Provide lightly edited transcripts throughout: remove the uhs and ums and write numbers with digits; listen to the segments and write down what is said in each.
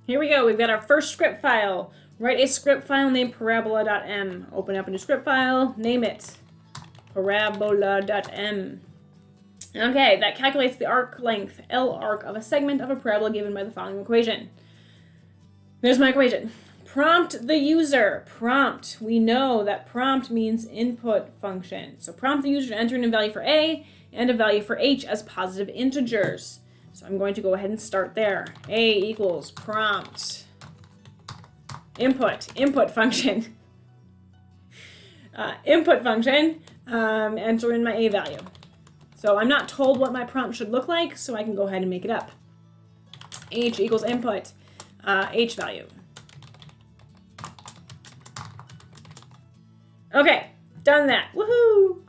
Here we go. We've got our first script file. Write a script file named parabola.m. Open up a new script file. Name it parabola.m. Okay, that calculates the arc length, L arc, of a segment of a parabola given by the following equation. There's my equation. Prompt the user. Prompt. We know that prompt means input function. So prompt the user to enter in a value for A and a value for H as positive integers. So I'm going to go ahead and start there. A equals prompt input function. Input function, enter in my A value. So I'm not told what my prompt should look like, so I can go ahead and make it up. H equals input, H value. Okay, done that. Woohoo!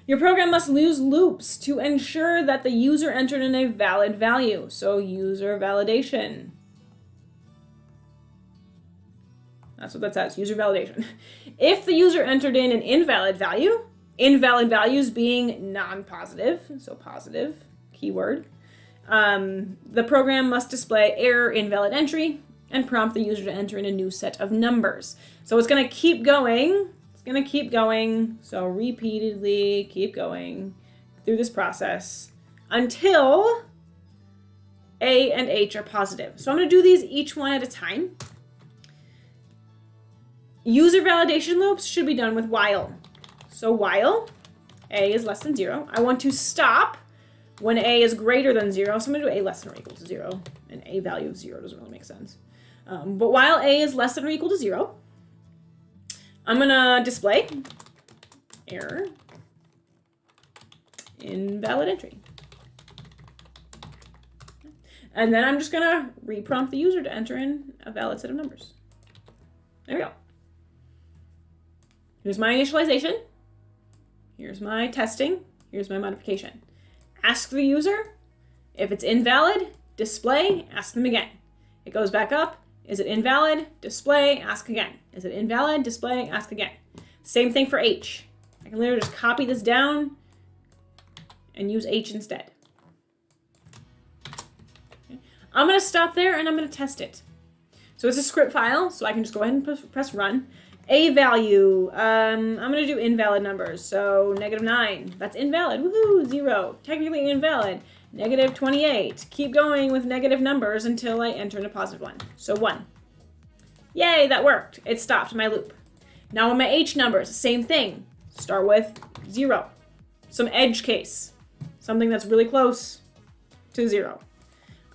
Your program must use loops to ensure that the user entered in a valid value. So user validation. That's what that says, user validation. If the user entered in an invalid value, invalid values being non-positive, so positive, keyword, the program must display error invalid entry and prompt the user to enter in a new set of numbers. So it's going to keep going. It's going to keep going. So repeatedly keep going through this process until A and H are positive. So I'm going to do these each one at a time. User validation loops should be done with while. So while A is less than 0, I want to stop when A is greater than 0. So I'm going to do A less than or equal to 0. An A value of 0 doesn't really make sense. But while A is less than or equal to 0, I'm going to display error invalid entry. And then I'm just going to reprompt the user to enter in a valid set of numbers. There we go. Here's my initialization. Here's my testing. Here's my modification. Ask the user. If it's invalid, display, ask them again. It goes back up. Is it invalid? Display, ask again. Is it invalid? Display, ask again. Same thing for H. I can literally just copy this down and use H instead. Okay. I'm going to stop there and I'm going to test it. So it's a script file, so I can just go ahead and press run. A value, I'm going to do invalid numbers. So -9, that's invalid. Woohoo, 0. Technically invalid. -28. Keep going with negative numbers until I enter in a positive one. So 1. Yay, that worked. It stopped my loop. Now on my H numbers, same thing. Start with 0. Some edge case. Something that's really close to 0.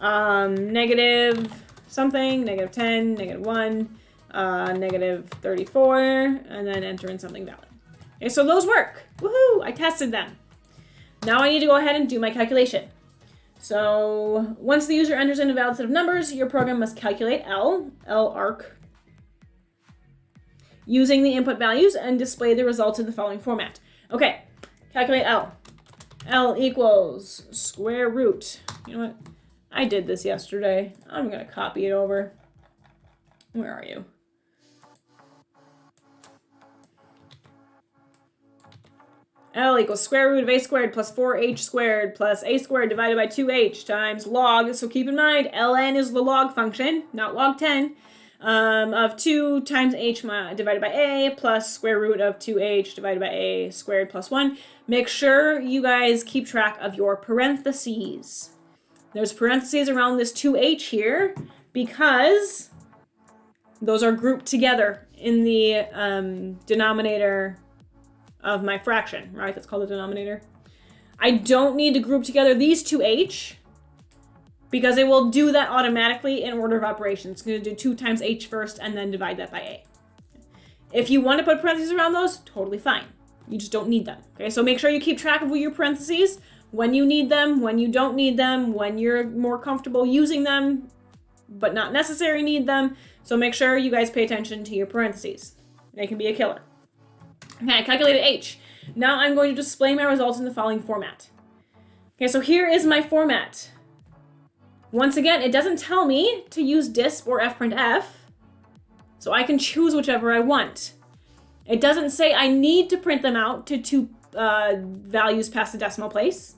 Negative something, -10, -1. -34, and then enter in something valid. Okay, so those work. Woohoo! I tested them. Now I need to go ahead and do my calculation. So once the user enters in a valid set of numbers, your program must calculate L arc, using the input values and display the results in the following format. Okay, calculate L. L equals square root. You know what? I did this yesterday. I'm going to copy it over. Where are you? L equals square root of a squared plus 4h squared plus a squared divided by 2h times log. So keep in mind, ln is the log function, not log 10, of 2 times h divided by a plus square root of 2h divided by a squared plus 1. Make sure you guys keep track of your parentheses. There's parentheses around this 2h here because those are grouped together in the denominator of my fraction, right? That's called the denominator. I don't need to group together these 2h because it will do that automatically in order of operations. It's going to do 2 times h first and then divide that by a. If you want to put parentheses around those, totally fine. You just don't need them. Okay, so make sure you keep track of your parentheses, when you need them, when you don't need them, when you're more comfortable using them, but not necessarily need them. So make sure you guys pay attention to your parentheses. They can be a killer. Okay, I calculated H. Now I'm going to display my results in the following format. Okay, so here is my format. Once again, it doesn't tell me to use disp or fprintf, so I can choose whichever I want. It doesn't say I need to print them out to 2 values past the decimal place.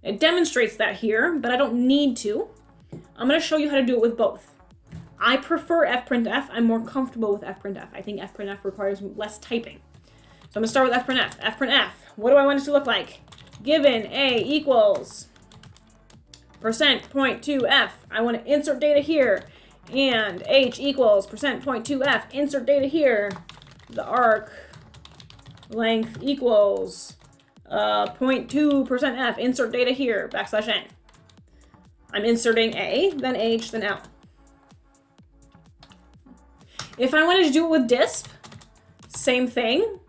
It demonstrates that here, but I don't need to. I'm going to show you how to do it with both. I prefer fprintf. I'm more comfortable with fprintf. I think fprintf requires less typing. So I'm going to start with fprintf. fprintf, what do I want it to look like? Given a equals %.2f, I want to insert data here, and h equals %.2f, insert data here. The arc length equals 0.2% f, insert data here, \n. I'm inserting a, then h, then l. If I wanted to do it with disp, same thing,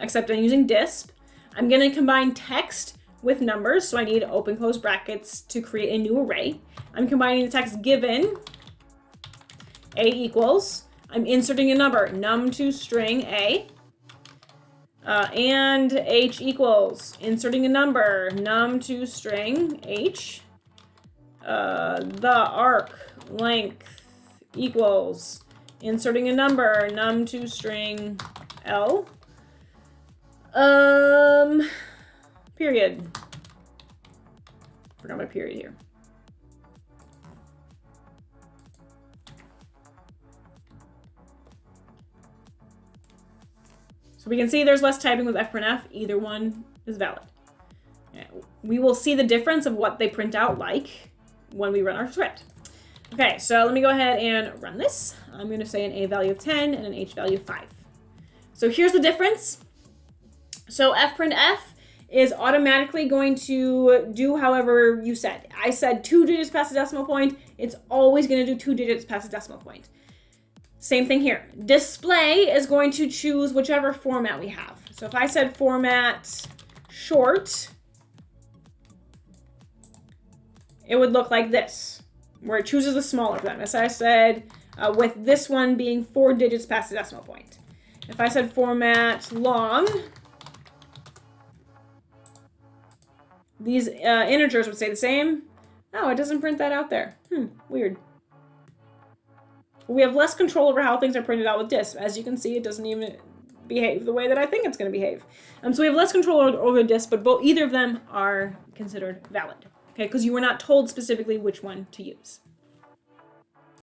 except I'm using disp. I'm going to combine text with numbers, so I need open close brackets to create a new array. I'm combining the text given a equals, I'm inserting a number, num2 string a, and h equals, inserting a number, num2 string h, the arc length equals, inserting a number, num2 string l, period. Forgot my period here. So we can see there's less typing with fprintf. Either one is valid. We will see the difference of what they print out like when we run our script. Okay, so let me go ahead and run this. I'm going to say an a value of 10 and an h value of 5. So here's the difference. So fprintf is automatically going to do however you said. I said 2 digits past the decimal point. It's always going to do 2 digits past the decimal point. Same thing here. Display is going to choose whichever format we have. So if I said format short, it would look like this, where it chooses the smaller format. As I said, with this one being 4 digits past the decimal point. If I said format long, these integers would say the same. Oh, it doesn't print that out there. Weird. We have less control over how things are printed out with disp. As you can see, it doesn't even behave the way that I think it's going to behave. So we have less control over disp, but either of them are considered valid. Okay, because you were not told specifically which one to use.